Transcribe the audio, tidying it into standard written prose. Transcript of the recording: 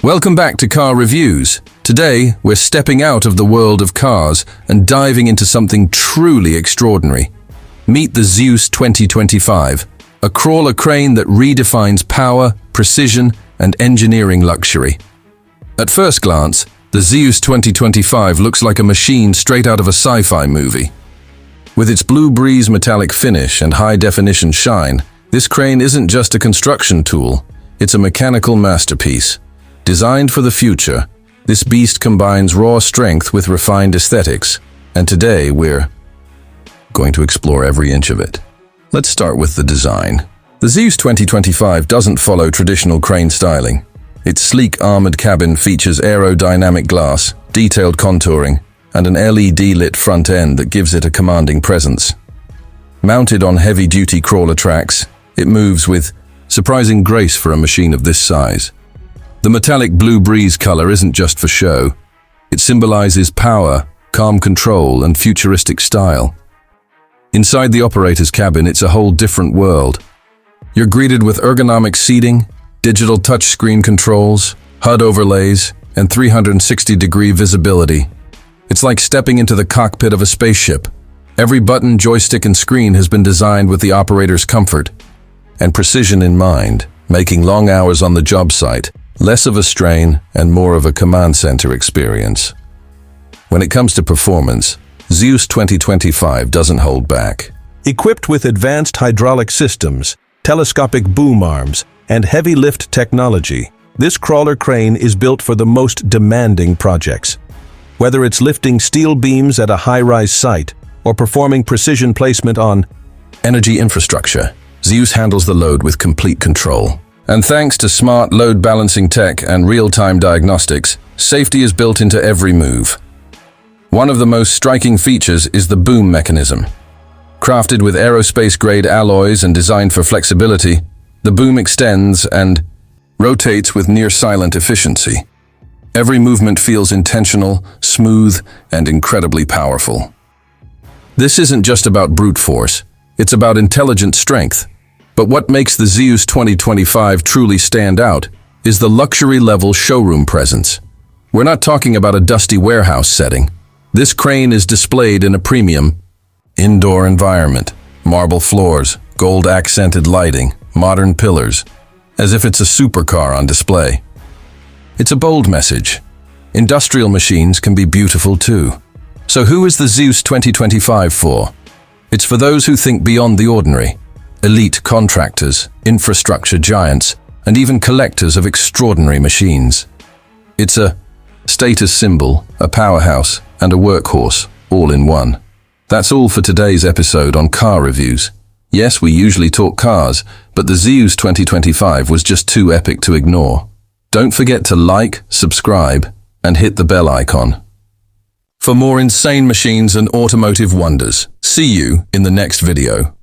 Welcome back to Car Reviews. Today, we're stepping out of the world of cars and diving into something truly extraordinary. Meet the ZEUS 2025, a crawler crane that redefines power, precision, and engineering luxury. At first glance, the ZEUS 2025 looks like a machine straight out of a sci-fi movie. With its blue breeze metallic finish and high-definition shine, this crane isn't just a construction tool, it's a mechanical masterpiece. Designed for the future, this beast combines raw strength with refined aesthetics, and today we're going to explore every inch of it. Let's start with the design. The ZEUS 2025 doesn't follow traditional crane styling. Its sleek armored cabin features aerodynamic glass, detailed contouring, and an LED-lit front end that gives it a commanding presence. Mounted on heavy-duty crawler tracks, it moves with surprising grace for a machine of this size. The metallic blue breeze color isn't just for show. It symbolizes power, calm control, and futuristic style. Inside the operator's cabin, it's a whole different world. You're greeted with ergonomic seating, digital touchscreen controls, HUD overlays, and 360-degree visibility. It's like stepping into the cockpit of a spaceship. Every button, joystick, and screen has been designed with the operator's comfort and precision in mind, making long hours on the job site less of a strain and more of a command center experience. When it comes to performance, ZEUS 2025 doesn't hold back. Equipped with advanced hydraulic systems, telescopic boom arms, and heavy lift technology, this crawler crane is built for the most demanding projects. Whether it's lifting steel beams at a high-rise site or performing precision placement on energy infrastructure, ZEUS handles the load with complete control. And thanks to smart load balancing tech and real-time diagnostics, safety is built into every move. One of the most striking features is the boom mechanism. Crafted with aerospace-grade alloys and designed for flexibility, the boom extends and rotates with near-silent efficiency. Every movement feels intentional, smooth, and incredibly powerful. This isn't just about brute force, it's about intelligent strength. But what makes the ZEUS 2025 truly stand out is the luxury-level showroom presence. We're not talking about a dusty warehouse setting. This crane is displayed in a premium indoor environment. Marble floors, gold-accented lighting, modern pillars, as if it's a supercar on display. It's a bold message. Industrial machines can be beautiful too. So who is the ZEUS 2025 for? It's for those who think beyond the ordinary. Elite contractors, infrastructure giants, and even collectors of extraordinary machines. It's a status symbol, a powerhouse, and a workhorse, all in one. That's all for today's episode on car reviews. Yes, we usually talk cars, but the ZEUS 2025 was just too epic to ignore. Don't forget to like, subscribe, and hit the bell icon for more insane machines and automotive wonders. See you in the next video.